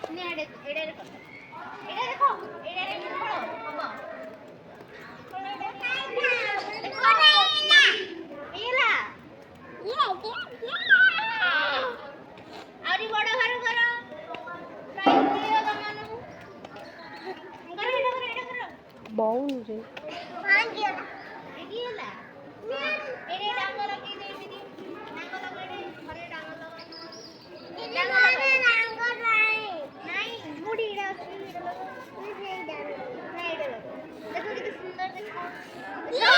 ଏଇଟା ଦେଖ ଏଇଟା ଦେଖ ଏଇଟା ଫଳ ହବ ଆହୁରି ବଡ ଘର କର ବାଉନରେ ସୁନ୍ଦର ଦେଖ